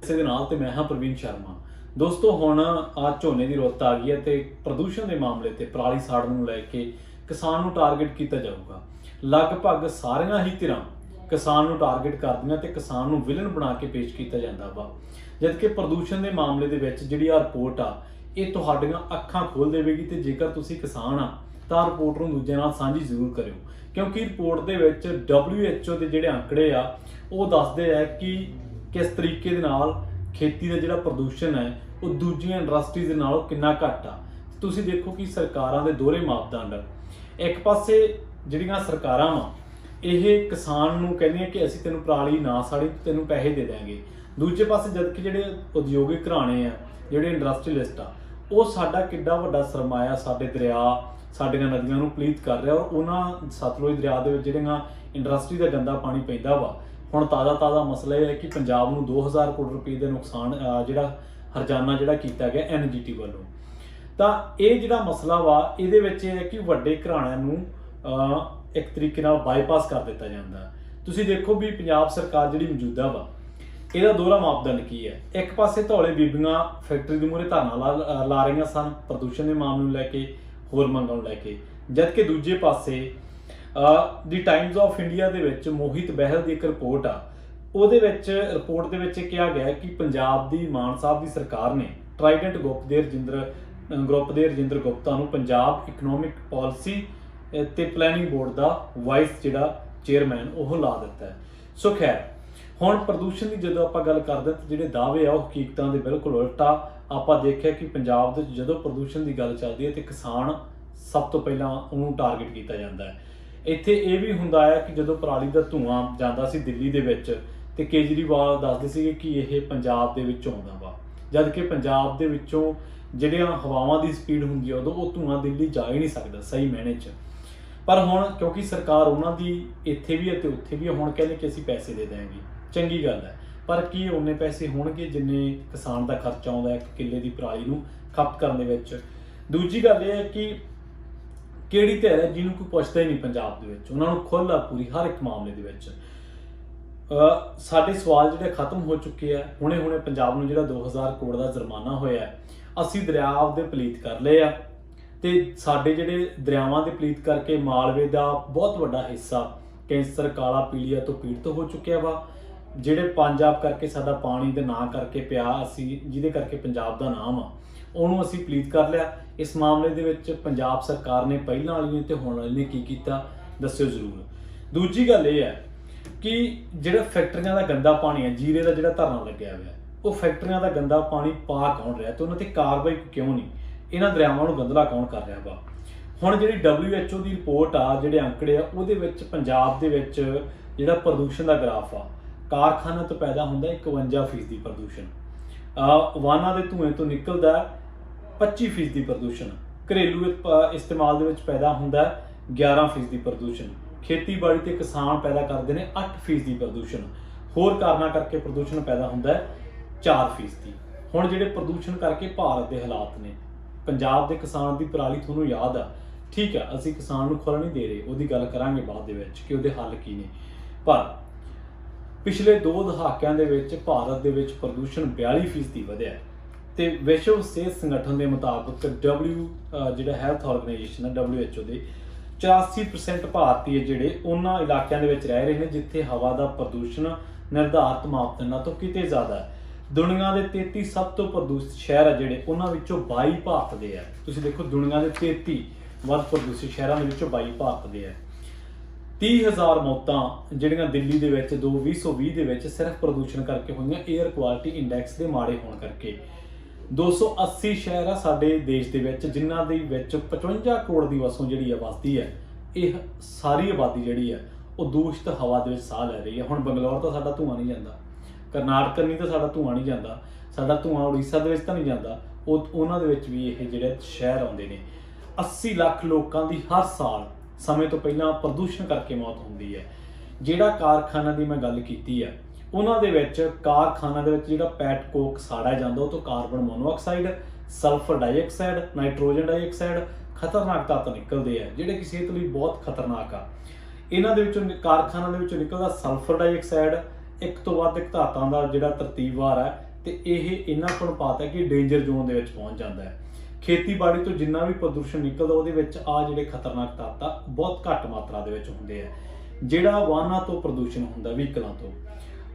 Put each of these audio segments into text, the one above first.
ਇਸੇ ਦੇ ਨਾਲ ਤੇ ਮੈਂ ਹਾਂ ਪ੍ਰਵੀਨ ਸ਼ਰਮਾ। ਦੋਸਤੋ ਹੁਣ ਆ ਝੋਨੇ ਦੀ ਰੁੱਤ ਆ ਗਈ ਹੈ ਤੇ ਪ੍ਰਦੂਸ਼ਣ ਦੇ ਮਾਮਲੇ ਤੇ ਪਰਾਲੀ ਸਾੜਨ ਨੂੰ ਲੈ ਕੇ ਕਿਸਾਨ ਨੂੰ ਟਾਰਗੇਟ ਕੀਤਾ ਜਾਊਗਾ। ਲਗਭਗ ਸਾਰੀਆਂ ਹੀ ਧਿਰਾਂ ਕਿਸਾਨ ਨੂੰ ਟਾਰਗੇਟ ਕਰਦੀਆਂ ਤੇ ਕਿਸਾਨ ਨੂੰ ਵਿਲਨ ਬਣਾ ਕੇ ਪੇਸ਼ ਕੀਤਾ ਜਾਂਦਾ ਵਾ। ਜਦਕਿ ਪ੍ਰਦੂਸ਼ਣ ਦੇ ਮਾਮਲੇ ਦੇ ਵਿੱਚ ਜਿਹੜੀ ਆ ਰਿਪੋਰਟ ਆ ਇਹ ਤੁਹਾਡੀਆਂ ਅੱਖਾਂ ਖੋਲ ਦੇਵੇਗੀ ਤੇ ਜੇਕਰ ਤੁਸੀਂ ਕਿਸਾਨ ਆ ਤਾਂ ਰਿਪੋਰਟ ਨੂੰ ਦੂਜਿਆਂ ਨਾਲ ਸਾਂਝੀ ਜ਼ਰੂਰ ਕਰਿਓ, ਕਿਉਂਕਿ ਰਿਪੋਰਟ ਦੇ ਵਿੱਚ WHO ਦੇ ਜਿਹੜੇ ਅੰਕੜੇ ਆ ਉਹ ਦੱਸਦੇ ਆ ਕਿ किस तरीके दे नाल खेती का जिहड़ा प्रदूषण है वो दूजियां इंडस्ट्रीज़ दे नालों कितना घट आ। तुसीं देखो कि सरकारां दे दोहरे मापदंड, एक पासे जिहड़ियां सरकारां वा ये किसान नूं कहदियां कि असीं तैनूं पराली ना साड़ी तैनूं पैसे दे देंगे, दूजे पासे जबकि जिहड़े उद्योगिक घराणे आ जिहड़े इंडस्ट्रीलिस्ट आ वो साडा किड्डा वड्डा सरमाया साडे दरिया साडियां नदियां नूं पलीत कर रहा और उन्हां सतलुज दरिया दे विच जिहड़ियां इंडस्ट्री का गंदा पानी पैंदा वा। ਹੁਣ ਤਾਜ਼ਾ ਮਸਲਾ ਇਹ ਹੈ ਕਿ ਪੰਜਾਬ ਨੂੰ 2000 ਕਰੋੜ ਰੁਪਏ ਦੇ ਨੁਕਸਾਨ ਜਿਹੜਾ ਹਰਜਾਨਾ ਜਿਹੜਾ ਕੀਤਾ ਗਿਆ NGT ਵੱਲੋਂ। ਤਾਂ ਇਹ ਜਿਹੜਾ ਮਸਲਾ ਵਾ ਇਹਦੇ ਵਿੱਚ ਇਹ ਹੈ ਕਿ ਵੱਡੇ ਘਰਾਣਿਆਂ ਨੂੰ ਇੱਕ ਤਰੀਕੇ ਨਾਲ ਬਾਈਪਾਸ ਕਰ ਦਿੱਤਾ ਜਾਂਦਾ। ਤੁਸੀਂ ਦੇਖੋ ਵੀ ਪੰਜਾਬ ਸਰਕਾਰ ਜਿਹੜੀ ਮੌਜੂਦਾ ਵਾ ਇਹਦਾ ਦੋਹਰਾ ਮਾਪਦੰਡ ਕੀ ਹੈ। ਇੱਕ ਪਾਸੇ ਧੌਲੇ ਬੀਬੀਆਂ ਫੈਕਟਰੀ ਦੇ ਮੂਹਰੇ ਧਰਨਾ ਲਾ ਰਹੀਆਂ ਸਨ ਪ੍ਰਦੂਸ਼ਣ ਦੇ ਮਾਮਲੇ ਨੂੰ ਲੈ ਕੇ, ਹੋਰ ਮੰਗਾਂ ਨੂੰ ਲੈ ਕੇ, ਜਦਕਿ ਦੂਜੇ ਪਾਸੇ दी टाइम्स ऑफ इंडिया दे विच मोहित बहल की एक रिपोर्ट आ ਉਹਦੇ ਵਿੱਚ ਰਿਪੋਰਟ ਦੇ ਵਿੱਚ ਕਿਹਾ ਗਿਆ ਕਿ ਪੰਜਾਬ ਦੀ ਮਾਨ ਸਾਹਿਬ ਦੀ ਸਰਕਾਰ ਨੇ ਟਰਾਈਡੈਂਟ ਗਰੁੱਪ ਦੇ ਰਜਿੰਦਰ ਗੁਪਤਾ ਨੂੰ ਪੰਜਾਬ ਇਕਨੋਮਿਕ ਪਾਲਿਸੀ ਤੇ ਪਲੈਨਿੰਗ ਬੋਰਡ ਦਾ ਵਾਈਸ ਜਿਹੜਾ ਚੇਅਰਮੈਨ ਉਹ ਲਾ ਦਿੱਤਾ ਹੈ। ਸੋ ਖੈਰ ਹੁਣ ਪ੍ਰਦੂਸ਼ਣ ਦੀ ਜਦੋਂ ਆਪਾਂ ਗੱਲ ਕਰਦੇ ਤਾਂ ਜਿਹੜੇ ਦਾਅਵੇ ਆ ਉਹ ਹਕੀਕਤਾਂ ਦੇ ਬਿਲਕੁਲ ਉਲਟਾ। ਆਪਾਂ ਦੇਖਿਆ ਕਿ ਪੰਜਾਬ ਦੇ ਜਦੋਂ ਪ੍ਰਦੂਸ਼ਣ ਦੀ ਗੱਲ ਚੱਲਦੀ ਹੈ ਤੇ ਕਿਸਾਨ ਸਭ ਤੋਂ ਪਹਿਲਾਂ ਉਹਨੂੰ ਟਾਰਗੇਟ ਕੀਤਾ ਜਾਂਦਾ ਹੈ। ਇੱਥੇ ਇਹ ਵੀ ਹੁੰਦਾ ਹੈ ਕਿ ਜਦੋਂ ਪਰਾਲੀ ਦਾ ਧੂਆਂ ਜਾਂਦਾ ਸੀ ਦਿੱਲੀ ਦੇ ਵਿੱਚ ਤੇ ਕੇਜਰੀਵਾਲ ਦੱਸਦੇ ਸੀਗੇ ਕਿ ਇਹ ਪੰਜਾਬ ਦੇ ਵਿੱਚੋਂ ਆਉਂਦਾ ਵਾ, ਜਦ ਕਿ ਪੰਜਾਬ ਦੇ ਵਿੱਚੋਂ ਜਿਹੜੀਆਂ ਹਵਾਵਾਂ ਦੀ ਸਪੀਡ ਹੁੰਦੀ ਆ ਉਦੋਂ ਉਹ ਧੂਆਂ ਦਿੱਲੀ ਜਾ ਹੀ ਨਹੀਂ ਸਕਦਾ ਸਹੀ ਮਾਇਨੇ 'ਚ। ਪਰ ਹੁਣ ਕਿਉਂਕਿ ਸਰਕਾਰ ਉਹਨਾਂ ਦੀ ਇੱਥੇ ਵੀ ਹੈ ਤੇ ਉੱਥੇ ਵੀ ਹੁਣ ਕਹਿੰਦੇ ਕਿ ਅਸੀਂ ਪੈਸੇ ਦੇ ਦੇਵਾਂਗੇ, ਚੰਗੀ ਗੱਲ ਹੈ, ਪਰ ਕੀ ਉਹਨੇ ਪੈਸੇ ਹੋਣਗੇ ਜਿੰਨੇ ਕਿਸਾਨ ਦਾ ਖਰਚਾ ਆਉਂਦਾ ਇੱਕ ਕਿੱਲੇ ਦੀ ਪਰਾਲੀ ਨੂੰ ਖਪਤ ਕਰਨ ਦੇ ਵਿੱਚ। ਦੂਜੀ ਗੱਲ ਇਹ ਹੈ ਕਿ ਕਿਹੜੀ ਧਿਰ ਹੈ ਜਿਹਨੂੰ ਕੋਈ ਪੁੱਛਦਾ ਹੀ ਨਹੀਂ ਪੰਜਾਬ ਦੇ ਵਿੱਚ, ਉਹਨਾਂ ਨੂੰ ਖੁੱਲ੍ਹ ਆ ਪੂਰੀ ਹਰ ਇੱਕ ਮਾਮਲੇ ਦੇ ਵਿੱਚ। ਸਾਡੇ ਸਵਾਲ ਜਿਹੜੇ ਖਤਮ ਹੋ ਚੁੱਕੇ ਆ। ਹੁਣੇ ਪੰਜਾਬ ਨੂੰ ਜਿਹੜਾ 2000 ਕਰੋੜ ਦਾ ਜੁਰਮਾਨਾ ਹੋਇਆ, ਅਸੀਂ ਦਰਿਆ ਆਪਦੇ ਪਲੀਤ ਕਰ ਲਏ ਆ ਤੇ ਸਾਡੇ ਜਿਹੜੇ ਦਰਿਆਵਾਂ ਦੇ ਪਲੀਤ ਕਰਕੇ ਮਾਲਵੇ ਦਾ ਬਹੁਤ ਵੱਡਾ ਹਿੱਸਾ ਕੈਂਸਰ ਕਾਲਾ ਪੀਲੀਆ ਤੋਂ ਪੀੜਤ ਹੋ ਚੁੱਕਿਆ ਵਾ। ਜਿਹੜੇ ਪੰਜਾਬ ਕਰਕੇ ਸਾਡਾ ਪਾਣੀ ਦੇ ਨਾਂ ਕਰਕੇ ਪਿਆ, ਅਸੀਂ ਜਿਹਦੇ ਕਰਕੇ ਪੰਜਾਬ ਦਾ ਨਾਮ ਆ ਉਹਨੂੰ ਅਸੀਂ ਪਲੀਤ ਕਰ ਲਿਆ। ਇਸ ਮਾਮਲੇ ਦੇ ਵਿੱਚ ਪੰਜਾਬ ਸਰਕਾਰ ਨੇ ਪਹਿਲਾਂ ਵਾਲੀ ਨੇ ਤੇ ਹੁਣ ਵਾਲੀ ਨੇ ਕੀ ਕੀਤਾ ਦੱਸਿਓ ਜ਼ਰੂਰ। ਦੂਜੀ ਗੱਲ ਇਹ ਹੈ ਕਿ ਜਿਹੜਾ ਫੈਕਟਰੀਆਂ ਦਾ ਗੰਦਾ ਪਾਣੀ ਹੈ, ਜੀਰੇ ਦਾ ਜਿਹੜਾ ਧਰਨਾ ਲੱਗਿਆ ਹੋਇਆ ਉਹ ਫੈਕਟਰੀਆਂ ਦਾ ਗੰਦਾ ਪਾਣੀ ਪਾ ਕੌਣ ਰਿਹਾ ਤੇ ਉਹਨਾਂ ਤੇ ਕਾਰਵਾਈ ਕਿਉਂ ਨਹੀਂ, ਇਹਨਾਂ ਦਰਿਆਵਾਂ ਨੂੰ ਗੰਦਲਾ ਕੌਣ ਕਰ ਰਿਹਾ ਵਾ। ਹੁਣ ਜਿਹੜੀ WHO ਦੀ ਰਿਪੋਰਟ ਆ, ਜਿਹੜੇ ਅੰਕੜੇ ਆ ਉਹਦੇ ਵਿੱਚ ਪੰਜਾਬ ਦੇ ਵਿੱਚ ਜਿਹੜਾ ਪ੍ਰਦੂਸ਼ਣ ਦਾ ਗ੍ਰਾਫ ਆ, ਕਾਰਖਾਨਾ ਤੋਂ ਪੈਦਾ ਹੁੰਦਾ 51% ਪ੍ਰਦੂਸ਼ਣ, ਵਾਹਨਾਂ ਦੇ ਧੂਏ ਤੋਂ ਨਿਕਲਦਾ 25% ਪ੍ਰਦੂਸ਼ਣ, ਘਰੇਲੂ ਇਸਤੇਮਾਲ ਦੇ ਵਿੱਚ ਪੈਦਾ ਹੁੰਦਾ 11% ਪ੍ਰਦੂਸ਼ਣ, ਖੇਤੀਬਾੜੀ ਤੇ ਕਿਸਾਨ ਪੈਦਾ ਕਰਦੇ ਨੇ 8% ਪ੍ਰਦੂਸ਼ਣ, ਹੋਰ ਕਾਰਨਾਂ ਕਰਕੇ ਪ੍ਰਦੂਸ਼ਣ ਪੈਦਾ ਹੁੰਦਾ 4%। ਹੁਣ ਜਿਹੜੇ ਪ੍ਰਦੂਸ਼ਣ ਕਰਕੇ ਭਾਰਤ ਦੇ ਹਾਲਾਤ ਨੇ, ਪੰਜਾਬ ਦੇ ਕਿਸਾਨ ਦੀ ਪਰਾਲੀ ਤੁਹਾਨੂੰ ਯਾਦ ਆ, ਠੀਕ ਆ ਅਸੀਂ ਕਿਸਾਨ ਨੂੰ ਖੁੱਲ੍ਹ ਨਹੀਂ ਦੇ ਰਹੇ, ਉਹਦੀ ਗੱਲ ਕਰਾਂਗੇ ਬਾਅਦ ਦੇ ਵਿੱਚ ਕਿ ਉਹਦੇ ਹੱਲ ਕੀ ਨੇ। ਪਰ ਪਿਛਲੇ 2 ਦਹਾਕਿਆਂ ਦੇ ਵਿੱਚ ਭਾਰਤ ਦੇ ਵਿੱਚ ਪ੍ਰਦੂਸ਼ਣ 42% ਵਧਿਆ ਤੇ ਵਿਸ਼ਵ ਸਿਹਤ ਸੰਗਠਨ ਦੇ ਮੁਤਾਬਕ ਜਿਹੜਾ ਹੈਲਥ ਆਰਗੇਨਾਈਜੇਸ਼ਨ ਹੈ WHO ਦੇ 84% ਭਾਰਤੀ ਜਿਹੜੇ ਉਹਨਾਂ ਇਲਾਕਿਆਂ ਦੇ ਵਿੱਚ ਰਹਿ ਰਹੇ ਨੇ ਜਿੱਥੇ ਹਵਾ ਦਾ ਪ੍ਰਦੂਸ਼ਣ ਨਿਰਧਾਰਤ ਮਾਪਦੰਡਾਂ ਤੋਂ ਕਿਤੇ ਜ਼ਿਆਦਾ ਹੈ। ਦੁਨੀਆ ਦੇ 33 ਸਭ ਤੋਂ ਪ੍ਰਦੂਸ਼ਿਤ ਸ਼ਹਿਰ ਆ ਜਿਹੜੇ ਉਹਨਾਂ ਵਿੱਚੋਂ 22 ਭਾਰਤ ਦੇ ਆ। ਤੁਸੀਂ ਦੇਖੋ ਦੁਨੀਆ ਦੇ 33 ਵੱਧ ਪ੍ਰਦੂਸ਼ਿਤ ਸ਼ਹਿਰਾਂ ਦੇ ਵਿੱਚੋਂ 22 ਭਾਰਤ ਦੇ ਆ। 30,000 ਮੌਤਾਂ ਜਿਹੜੀਆਂ ਦਿੱਲੀ ਦੇ ਵਿੱਚ 2020 ਦੇ ਵਿੱਚ ਸਿਰਫ ਪ੍ਰਦੂਸ਼ਣ ਕਰਕੇ ਹੋਈਆਂ, 에ਅਰ ਕੁਆਲਿਟੀ ਇੰਡੈਕਸ ਦੇ ਮਾੜੇ ਹੋਣ ਕਰਕੇ। 280 ਸ਼ਹਿਰ ਆ ਸਾਡੇ ਦੇਸ਼ ਦੇ ਵਿੱਚ ਜਿਨ੍ਹਾਂ ਦੇ ਵਿੱਚ 55 ਕਰੋੜ ਦੀ ਵਸੋਂ ਜਿਹੜੀ ਆਬਾਦੀ ਹੈ, ਇਹ ਸਾਰੀ ਆਬਾਦੀ ਜਿਹੜੀ ਹੈ ਉਹ ਦੂਸ਼ਿਤ ਹਵਾ ਦੇ ਵਿੱਚ ਸਾਹ ਲੈ ਰਹੀ ਹੈ। ਹੁਣ ਬੰਗਲੌਰ ਤਾਂ ਸਾਡਾ ਧੂੰਆਂ ਨਹੀਂ ਜਾਂਦਾ, ਕਰਨਾਟਕ ਨਹੀਂ ਤਾਂ ਸਾਡਾ ਧੂੰਆਂ ਨਹੀਂ ਜਾਂਦਾ, ਸਾਡਾ ਧੂੰਆਂ ਉੜੀਸਾ ਦੇ ਵਿੱਚ ਤਾਂ ਨਹੀਂ ਜਾਂਦਾ, ਉਹਨਾਂ ਦੇ ਵਿੱਚ ਵੀ ਇਹ ਜਿਹੜੇ ਸ਼ਹਿਰ ਆਉਂਦੇ ਨੇ। 80 ਲੱਖ ਲੋਕਾਂ ਦੀ ਹਰ ਸਾਲ ਸਮੇਂ ਤੋਂ ਪਹਿਲਾਂ ਪ੍ਰਦੂਸ਼ਣ ਕਰਕੇ ਮੌਤ ਹੁੰਦੀ ਹੈ। ਜਿਹੜਾ ਕਾਰਖਾਨਾ ਦੀ ਮੈਂ ਗੱਲ ਕੀਤੀ ਹੈ ਉਹਨਾਂ ਦੇ ਵਿੱਚ ਕਾਰਖਾਨਾ ਦੇ ਵਿੱਚ ਜਿਹੜਾ ਪੈਟ ਕੋਕ ਸਾੜਿਆ ਜਾਂਦਾ ਉਹ ਤੋਂ carbon monoxide, sulphur dioxide, nitrogen dioxide ਖਤਰਨਾਕ ਤੱਤ ਨਿਕਲਦੇ ਆ ਜਿਹੜੇ ਕਿ ਸਿਹਤ ਲਈ ਬਹੁਤ ਖਤਰਨਾਕ ਆ। ਇਹਨਾਂ ਦੇ ਵਿੱਚੋਂ ਕਾਰਖਾਨਾ ਦੇ ਵਿੱਚੋਂ ਨਿਕਲਦਾ ਸਲਫਰ ਡਾਈਆਕਸਾਈਡ ਇੱਕ ਤੋਂ ਵੱਧ ਇੱਕ ਧਾਤਾਂ ਦਾ ਜਿਹੜਾ ਤਰਤੀਬਵਾਰ ਹੈ ਤੇ ਇਹ ਇੰਨਾ ਕੁ ਅਨੁਪਾਤ ਹੈ ਕਿ ਡੇਂਜਰ ਜ਼ੋਨ ਦੇ ਵਿੱਚ ਪਹੁੰਚ ਜਾਂਦਾ ਹੈ। ਖੇਤੀਬਾੜੀ ਤੋਂ ਜਿੰਨਾ ਵੀ ਪ੍ਰਦੂਸ਼ਣ ਨਿਕਲਦਾ ਉਹਦੇ ਵਿੱਚ ਆ ਜਿਹੜੇ ਖਤਰਨਾਕ ਤੱਤ ਆ ਬਹੁਤ ਘੱਟ ਮਾਤਰਾ ਦੇ ਵਿੱਚ ਹੁੰਦੇ ਆ। ਜਿਹੜਾ ਵਾਹਨਾਂ ਤੋਂ ਪ੍ਰਦੂਸ਼ਣ ਹੁੰਦਾ, ਵਹੀਕਲਾਂ ਤੋਂ,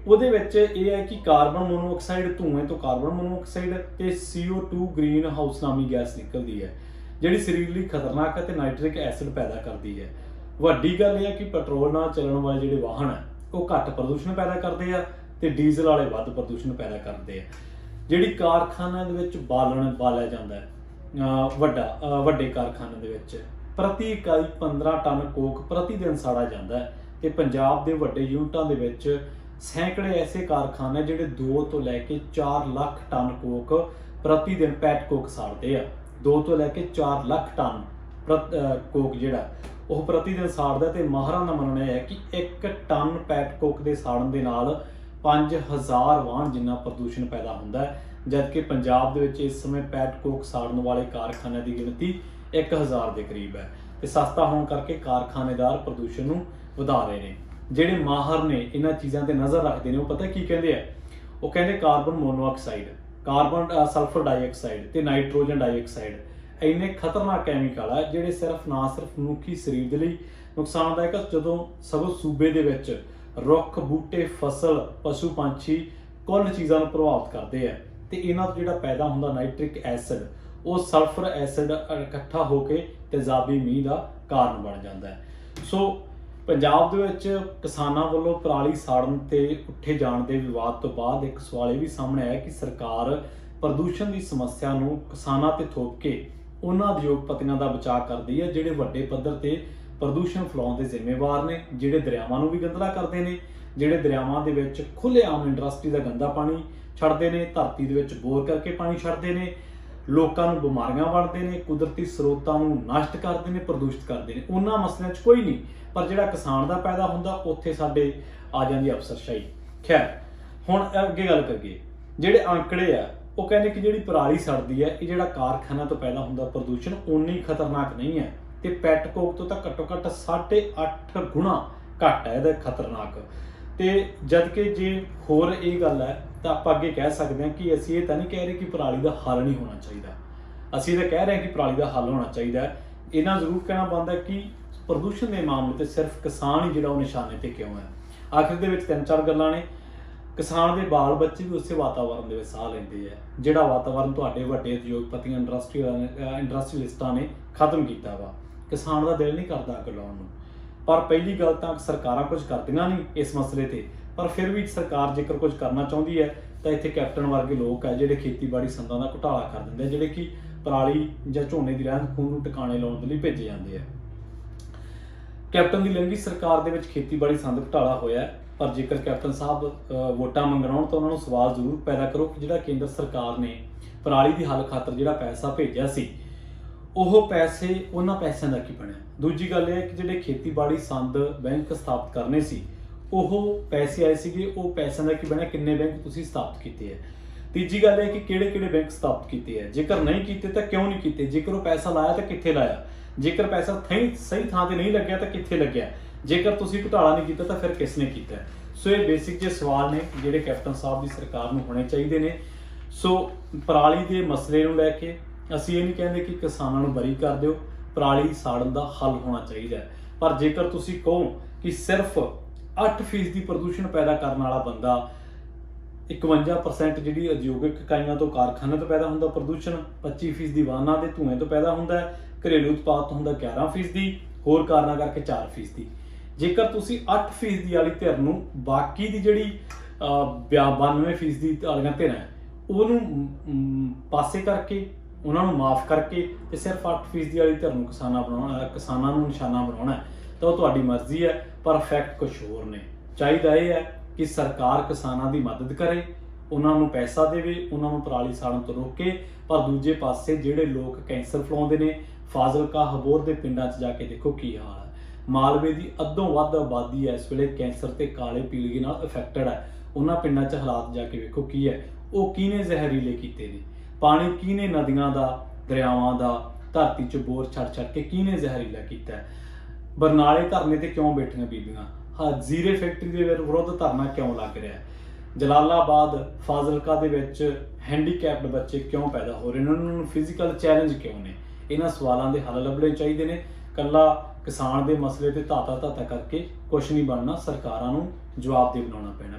ਉਹਦੇ ਵਿੱਚ ਇਹ ਹੈ ਕਿ ਕਾਰਬਨ ਮੋਨੋਆਕਸਾਈਡ, ਧੂਏ ਤੋਂ ਕਾਰਬਨ ਮੋਨੋਆਕਸਾਈਡ ਤੇ CO2 ਗ੍ਰੀਨ ਹਾਊਸ ਨਾਮੀ ਗੈਸ ਨਿਕਲਦੀ ਹੈ, ਜਿਹੜੀ ਸਰੀਰ ਲਈ ਖਤਰਨਾਕ ਹੈ ਤੇ ਨਾਈਟ੍ਰਿਕ ਐਸਿਡ ਪੈਦਾ ਕਰਦੀ ਹੈ। ਵੱਡੀ ਗੱਲ ਇਹ ਹੈ ਕਿ ਪੈਟਰੋਲ ਨਾਲ ਚੱਲਣ ਵਾਲੇ ਜਿਹੜੇ ਵਾਹਨ ਹੈ ਉਹ ਘੱਟ ਪ੍ਰਦੂਸ਼ਣ ਪੈਦਾ ਕਰਦੇ ਆ ਤੇ ਡੀਜ਼ਲ ਵਾਲੇ ਵੱਧ ਪ੍ਰਦੂਸ਼ਣ ਪੈਦਾ ਕਰਦੇ ਆ। ਜਿਹੜੀ ਕਾਰਖਾਨਿਆਂ ਦੇ ਵਿੱਚ ਬਾਲਣ ਬਾਲਿਆ ਜਾਂਦਾ ਹੈ, ਵੱਡੇ ਕਾਰਖਾਨਿਆਂ ਦੇ ਵਿੱਚ ਪ੍ਰਤੀ ਇਕਾਈ 15 ਟਨ ਕੋਕ ਪ੍ਰਤੀ ਦਿਨ ਸਾੜਾ ਜਾਂਦਾ ਹੈ ਤੇ ਪੰਜਾਬ ਦੇ ਵੱਡੇ ਯੂਨਿਟਾਂ ਦੇ ਵਿੱਚ ਸੈਂਕੜੇ ਐਸੇ ਕਾਰਖਾਨੇ ਜਿਹੜੇ 2 ਤੋਂ ਲੈ ਕੇ 4 ਲੱਖ ਟਨ ਕੋਕ ਪ੍ਰਤੀ ਦਿਨ ਪੈਟ ਕੋਕ ਸਾੜਦੇ ਆ। 2 ਤੋਂ ਲੈ ਕੇ 4 ਲੱਖ ਟਨ ਕੋਕ ਜਿਹੜਾ ਉਹ ਪ੍ਰਤੀ ਦਿਨ ਸਾੜਦਾ ਤੇ ਮਾਹਰਾਂ ਦਾ ਮੰਨਣਾ ਹੈ ਕਿ 1 ਟਨ ਪੈਟ ਕੋਕ ਦੇ ਸਾੜਨ ਦੇ ਨਾਲ 5000 ਵਾਹਨ ਜਿੰਨਾ ਪ੍ਰਦੂਸ਼ਣ ਪੈਦਾ ਹੁੰਦਾ ਹੈ, ਜਦਕਿ ਪੰਜਾਬ ਦੇ ਵਿੱਚ ਇਸ ਸਮੇਂ ਪੈਟ ਕੋਕ ਸਾੜਨ ਵਾਲੇ ਕਾਰਖਾਨਿਆਂ ਦੀ ਗਿਣਤੀ 1000 ਦੇ ਕਰੀਬ ਹੈ ਤੇ ਸਸਤਾ ਹੋਣ ਕਰਕੇ ਕਾਰਖਾਨੇਦਾਰ ਪ੍ਰਦੂਸ਼ਣ ਨੂੰ ਵਧਾ ਰਹੇ ਨੇ। ਜਿਹੜੇ ਮਾਹਰ ਨੇ ਇਹਨਾਂ ਚੀਜ਼ਾਂ ਤੇ ਨਜ਼ਰ ਰੱਖਦੇ ਨੇ ਉਹ ਪਤਾ ਕੀ ਕਹਿੰਦੇ ਆ? ਉਹ ਕਹਿੰਦੇ carbon monoxide, carbon sulphur dioxide ਤੇ ਨਾਈਟ੍ਰੋਜਨ ਡਾਈਆਕਸਾਈਡ ਇੰਨੇ ਖਤਰਨਾਕ ਕੈਮੀਕਲ ਆ ਜਿਹੜੇ ਸਿਰਫ ਮਨੁੱਖੀ ਸਰੀਰ ਦੇ ਲਈ ਨੁਕਸਾਨਦਾਇਕ ਆ, ਜਦੋਂ ਸਗੋਂ ਸੂਬੇ ਦੇ ਵਿੱਚ ਰੁੱਖ ਬੂਟੇ, ਫਸਲ, ਪਸ਼ੂ ਪੰਛੀ ਕੁੱਲ ਚੀਜ਼ਾਂ ਨੂੰ ਪ੍ਰਭਾਵਿਤ ਕਰਦੇ ਆ ਤੇ ਇਹਨਾਂ ਤੋਂ ਜਿਹੜਾ ਪੈਦਾ ਹੁੰਦਾ ਨਾਈਟ੍ਰਿਕ ਐਸਿਡ, ਉਹ ਸਲਫਰ ਐਸਿਡ ਇਕੱਠਾ ਹੋ ਕੇ ਤੇਜ਼ਾਬੀ ਮੀਂਹ ਦਾ ਕਾਰਨ ਬਣ ਜਾਂਦਾ ਹੈ। ਸੋ ਪੰਜਾਬ ਦੇ ਵਿੱਚ ਕਿਸਾਨਾਂ ਵੱਲੋਂ ਪਰਾਲੀ ਸਾੜਨ ਤੇ ਉੱਠੇ ਜਾਣ ਦੇ ਵਿਵਾਦ ਤੋਂ ਬਾਅਦ ਇੱਕ ਸਵਾਲ ਇਹ ਵੀ ਸਾਹਮਣੇ ਆਇਆ ਕਿ ਸਰਕਾਰ ਪ੍ਰਦੂਸ਼ਣ ਦੀ ਸਮੱਸਿਆ ਨੂੰ ਕਿਸਾਨਾਂ ਤੇ ਥੋਪ ਕੇ ਉਹਨਾਂ ਉਦਯੋਗਪਤੀਆਂ ਦਾ ਬਚਾਅ ਕਰਦੀ ਹੈ ਜਿਹੜੇ ਵੱਡੇ ਪੱਧਰ ਤੇ ਪ੍ਰਦੂਸ਼ਣ ਫੈਲਾਉਣ ਦੇ ਜ਼ਿੰਮੇਵਾਰ ਨੇ, ਜਿਹੜੇ ਦਰਿਆਵਾਂ ਨੂੰ ਵੀ ਗੰਦਲਾ ਕਰਦੇ ਨੇ, ਜਿਹੜੇ ਦਰਿਆਵਾਂ ਦੇ ਵਿੱਚ ਖੁੱਲ੍ਹੇਆਮ ਇੰਡਸਟਰੀ ਦਾ ਗੰਦਾ ਪਾਣੀ ਛੱਡਦੇ ਨੇ, ਧਰਤੀ ਦੇ ਵਿੱਚ ਬੋਰ ਕਰਕੇ ਪਾਣੀ ਛੱਡਦੇ ਨੇ, ਲੋਕਾਂ ਨੂੰ ਬਿਮਾਰੀਆਂ ਵੰਡਦੇ ਨੇ, ਕੁਦਰਤੀ ਸਰੋਤਾਂ ਨੂੰ ਨਸ਼ਟ ਕਰਦੇ ਨੇ, ਪ੍ਰਦੂਸ਼ਿਤ ਕਰਦੇ ਨੇ। ਉਹਨਾਂ ਮਸਲਿਆਂ 'ਚ ਕੋਈ ਨਹੀਂ, ਪਰ ਜਿਹੜਾ ਕਿਸਾਨ ਦਾ ਪੈਦਾ ਹੁੰਦਾ ਉੱਥੇ ਸਾਡੇ ਆ ਜਾਂਦੀ ਅਫਸਰਸ਼ਾਹੀ। ਖੈਰ, ਹੁਣ ਅੱਗੇ ਗੱਲ ਕਰੀਏ। ਜਿਹੜੇ ਅੰਕੜੇ ਆ ਉਹ ਕਹਿੰਦੇ ਕਿ ਜਿਹੜੀ ਪਰਾਲੀ ਸੜਦੀ ਹੈ ਇਹ ਜਿਹੜਾ ਕਾਰਖਾਨਾ ਤੋਂ ਪੈਦਾ ਹੁੰਦਾ ਪ੍ਰਦੂਸ਼ਣ ਉਨੀ ਖਤਰਨਾਕ ਨਹੀਂ ਹੈ ਤੇ ਪੈਟ ਕੋਕ ਤੋਂ ਤਾਂ ਘੱਟੋ ਘੱਟ 8.5 ਗੁਣਾ ਘੱਟ ਹੈ ਇਹਦਾ ਖਤਰਨਾਕ। ਤੇ ਜਦ ਕਿ ਜੇ ਹੋਰ ਇਹ ਗੱਲ ਹੈ ਤਾਂ ਆਪਾਂ ਅੱਗੇ ਕਹਿ ਸਕਦੇ ਹਾਂ ਕਿ ਅਸੀਂ ਇਹ ਤਾਂ ਨਹੀਂ ਕਹਿ ਰਹੇ ਕਿ ਪਰਾਲੀ ਦਾ ਹੱਲ ਨਹੀਂ ਹੋਣਾ ਚਾਹੀਦਾ, ਅਸੀਂ ਤਾਂ ਕਹਿ ਰਹੇ ਹਾਂ ਕਿ ਪਰਾਲੀ ਦਾ ਹੱਲ ਹੋਣਾ ਚਾਹੀਦਾ। ਇਹਨਾਂ ਜ਼ਰੂਰ ਕਹਿਣਾ ਬਣਦਾ ਕਿ ਪ੍ਰਦੂਸ਼ਣ ਦੇ ਮਾਮਲੇ ਤੇ ਸਿਰਫ ਕਿਸਾਨ ਹੀ ਜਿਹੜਾ ਉਹ ਨਿਸ਼ਾਨੇ ਤੇ ਕਿਉਂ ਹੈ। ਆਖਿਰ ਦੇ ਵਿੱਚ 3-4 ਗੱਲਾਂ ਨੇ। ਕਿਸਾਨ ਦੇ ਬਾਲ ਬੱਚੇ ਵੀ ਉਸੇ ਵਾਤਾਵਰਨ ਦੇ ਵਿੱਚ ਸਾਹ ਲੈਂਦੇ ਆ ਜਿਹੜਾ ਵਾਤਾਵਰਨ ਤੁਹਾਡੇ ਵੱਡੇ ਉਦਯੋਗਪਤੀਆਂ ਇੰਡਸਟਰੀਅਲਿਸਟਾਂ ਨੇ ਖਤਮ ਕੀਤਾ ਵਾ। ਕਿਸਾਨ ਦਾ ਦਿਲ ਨਹੀਂ ਕਰਦਾ ਅੱਗ ਲਾਉਣ ਨੂੰ, ਪਰ ਪਹਿਲੀ ਗੱਲ ਤਾਂ ਸਰਕਾਰਾਂ ਕੁਝ ਕਰਦੀਆਂ ਨਹੀਂ ਇਸ ਮਸਲੇ ਤੇ, ਪਰ ਫਿਰ ਵੀ ਸਰਕਾਰ ਜੇਕਰ ਕੁਝ ਕਰਨਾ ਚਾਹੁੰਦੀ ਹੈ ਤਾਂ ਇੱਥੇ ਕੈਪਟਨ ਵਰਗੇ ਲੋਕ ਹੈ ਜਿਹੜੇ ਖੇਤੀਬਾੜੀ ਸੰਦਾਂ ਦਾ ਘੁਟਾਲਾ ਕਰ ਦਿੰਦੇ ਆ, ਜਿਹੜੇ ਕਿ ਪਰਾਲੀ ਜਾਂ ਝੋਨੇ ਦੀ ਰਹਿੰਦ ਖੂੰਹਦ ਨੂੰ ਟਿਕਾਣੇ ਲਾਉਣ ਦੇ ਲਈ ਭੇਜੇ ਜਾਂਦੇ ਆ। ਕੈਪਟਨ ਦੀ ਲੰਘੀ ਸਰਕਾਰ ਦੇ ਵਿੱਚ ਖੇਤੀਬਾੜੀ ਸੰਦ ਘੁਟਾਲਾ ਹੋਇਆ, ਪਰ ਜੇਕਰ ਕੈਪਟਨ ਸਾਹਿਬ ਵੋਟਾਂ ਮੰਗਣ ਆਉਣ ਤਾਂ ਉਹਨਾਂ ਨੂੰ ਸਵਾਲ ਜ਼ਰੂਰ ਪੈਦਾ ਕਰੋ ਕਿ ਜਿਹੜਾ ਕੇਂਦਰ ਸਰਕਾਰ ਨੇ ਪਰਾਲੀ ਦੀ ਹੱਲ ਖਾਤਰ ਜਿਹੜਾ ਪੈਸਾ ਭੇਜਿਆ ਸੀ ਉਹ ਪੈਸੇ ਉਹਨਾਂ ਪੈਸਿਆਂ ਦਾ ਕੀ ਬਣਿਆ। ਦੂਜੀ ਗੱਲ ਇਹ ਹੈ ਕਿ ਜਿਹੜੇ ਖੇਤੀਬਾੜੀ ਸੰਦ ਬੈਂਕ ਸਥਾਪਿਤ ਕਰਨੇ ਸੀ ਉਹ ਪੈਸੇ ਆਏ ਸੀਗੇ, ਉਹ ਪੈਸਿਆਂ ਦਾ ਕੀ ਬਣਿਆ, ਕਿੰਨੇ ਬੈਂਕ ਤੁਸੀਂ ਸਥਾਪਿਤ ਕੀਤੇ ਹੈ। ਤੀਜੀ ਗੱਲ ਇਹ ਕਿ ਕਿਹੜੇ ਬੈਂਕ ਸਥਾਪਿਤ ਕੀਤੇ ਹੈ, ਜੇਕਰ ਨਹੀਂ ਕੀਤੇ ਤਾਂ ਕਿਉਂ ਨਹੀਂ ਕੀਤੇ, ਜੇਕਰ ਉਹ ਪੈਸਾ ਲਾਇਆ ਤਾਂ ਕਿੱਥੇ ਲਾਇਆ, ਜੇਕਰ ਪੈਸਾ ਸਹੀ ਥਾਂ ਤੇ ਨਹੀਂ ਲੱਗਿਆ ਤਾਂ ਕਿੱਥੇ ਲੱਗਿਆ, ਜੇਕਰ ਤੁਸੀਂ ਘੁਟਾਲਾ ਨਹੀਂ ਕੀਤਾ ਤਾਂ ਫਿਰ ਕਿਸ ਨੇ ਕੀਤਾ। ਸੋ ਇਹ ਬੇਸਿਕ ਜਿਹੇ ਸਵਾਲ ਨੇ ਜਿਹੜੇ ਕੈਪਟਨ ਸਾਹਿਬ ਦੀ ਸਰਕਾਰ ਨੂੰ ਹੋਣੇ ਚਾਹੀਦੇ ਨੇ। ਸੋ ਪਰਾਲੀ ਦੇ ਮਸਲੇ ਨੂੰ ਲੈ ਕੇ ਅਸੀਂ ਇਹ ਨਹੀਂ ਕਹਿੰਦੇ ਕਿ ਕਿਸਾਨਾਂ ਨੂੰ ਬਰੀ ਕਰ ਦਿਓ, ਪਰਾਲੀ ਸਾੜਨ ਦਾ ਹੱਲ ਹੋਣਾ ਚਾਹੀਦਾ ਹੈ। ਪਰ ਜੇਕਰ ਤੁਸੀਂ ਕਹੋ ਕਿ ਸਿਰਫ 8% ਦੀ ਪ੍ਰਦੂਸ਼ਣ ਪੈਦਾ ਕਰਨ ਵਾਲਾ ਬੰਦਾ 51% ਜਿਹੜੀ ਉਦਯੋਗਿਕ ਇਕਾਈਆਂ ਤੋਂ ਕਾਰਖਾਨਿਆਂ ਤੋਂ ਪੈਦਾ ਹੁੰਦਾ ਪ੍ਰਦੂਸ਼ਣ, 25% ਦੀ ਵਾਹਨਾਂ ਦੇ ਧੂਏ ਤੋਂ ਪੈਦਾ ਹੁੰਦਾ ਹੈ, ਘਰੇਲੂ ਉਤਪਾਦ ਤੋਂ ਹੁੰਦਾ 11%, ਹੋਰ ਕਾਰਨਾਂ ਕਰਕੇ 4%। ਜੇਕਰ ਤੁਸੀਂ 8% ਵਾਲੀ ਧਿਰ ਨੂੰ ਬਾਕੀ ਦੀ ਜਿਹੜੀ 92% ਵਾਲੀਆਂ ਧਿਰਾਂ ਉਹਨੂੰ ਪਾਸੇ ਕਰਕੇ ਉਹਨਾਂ ਨੂੰ ਮਾਫ ਕਰਕੇ ਤੇ ਸਿਰਫ 8% ਵਾਲੀ ਧਿਰ ਨੂੰ ਕਿਸਾਨਾਂ ਨੂੰ ਨਿਸ਼ਾਨਾ ਬਣਾਉਣਾ ਤਾਂ ਉਹ ਤੁਹਾਡੀ ਮਰਜ਼ੀ ਹੈ, ਪਰ ਫੈਕਟ ਕੁਝ ਹੋਰ ਨੇ। ਚਾਹੀਦਾ ਇਹ ਹੈ ਕਿ ਸਰਕਾਰ ਕਿਸਾਨਾਂ ਦੀ ਮਦਦ ਕਰੇ, ਉਹਨਾਂ ਨੂੰ ਪੈਸਾ ਦੇਵੇ, ਉਹਨਾਂ ਨੂੰ ਪਰਾਲੀ ਸਾੜਨ ਤੋਂ ਰੋਕੇ, ਪਰ ਦੂਜੇ ਪਾਸੇ ਜਿਹੜੇ ਲੋਕ ਕੈਂਸਰ ਫੈਲਾਉਂਦੇ ਨੇ, ਫਾਜ਼ਿਲਕਾ ਹਬੋਰ ਦੇ ਪਿੰਡਾਂ 'ਚ ਜਾ ਕੇ ਦੇਖੋ ਕੀ ਹਾਲ ਹੈ। ਮਾਲਵੇ ਦੀ ਅੱਧੋਂ ਵੱਧ ਆਬਾਦੀ ਇਸ ਵੇਲੇ ਕੈਂਸਰ ਤੇ ਕਾਲੇ ਪੀਲੀਏ ਨਾਲ ਅਫੈਕਟਡ ਹੈ। ਉਹਨਾਂ ਪਿੰਡਾਂ 'ਚ ਹਾਲਾਤ ਜਾ ਕੇ ਵੇਖੋ ਕੀ ਹੈ। ਉਹ ਕਿਹਨੇ ਜ਼ਹਿਰੀਲੇ ਕੀਤੇ ਨੇ, ਪਾਣੀ ਕਿਹਨੇ ਨਦੀਆਂ ਦਾ, ਦਰਿਆਵਾਂ ਦਾ, ਧਰਤੀ 'ਚ ਬੋਰ ਛੱਡ ਕੇ ਕਿਹਨੇ ਜ਼ਹਿਰੀਲਾ ਕੀਤਾ ਹੈ। ਬਰਨਾਲੇ ਧਰਨੇ ਤੇ ਕਿਉਂ ਬੈਠੀਆਂ ਬੀਬੀਆਂ, ਜ਼ੀਰੇ ਫੈਕਟਰੀ ਦੇ ਵਿਰੁੱਧ ਧਰਨਾ ਕਿਉਂ ਲੱਗ ਰਿਹਾ ਹੈ। ਜਲਾਲਾਬਾਦ ਫਾਜ਼ਿਲਕਾ ਦੇ ਵਿੱਚ ਹੈਂਡੀਕੈਪਡ ਬੱਚੇ ਕਿਉਂ ਪੈਦਾ ਹੋ ਰਹੇ ਨੇ, ਉਹਨਾਂ ਨੂੰ ਫਿਜ਼ੀਕਲ ਚੈਲੰਜ ਕਿਉਂ ਨੇ? ਇਹਨਾਂ ਸਵਾਲਾਂ ਦੇ ਹੱਲ ਲੱਭਣੇ ਚਾਹੀਦੇ ਨੇ। ਕੱਲਾ ਕਿਸਾਨ ਦੇ ਮਸਲੇ ਤੇ ਧਾਤਾ ਧਾਤਾ ਕਰਕੇ ਕੁਛ ਨਹੀਂ ਬਣਨਾ, ਸਰਕਾਰਾਂ ਨੂੰ ਜਵਾਬਦੇਹ ਬਣਾਉਣਾ ਪੈਣਾ।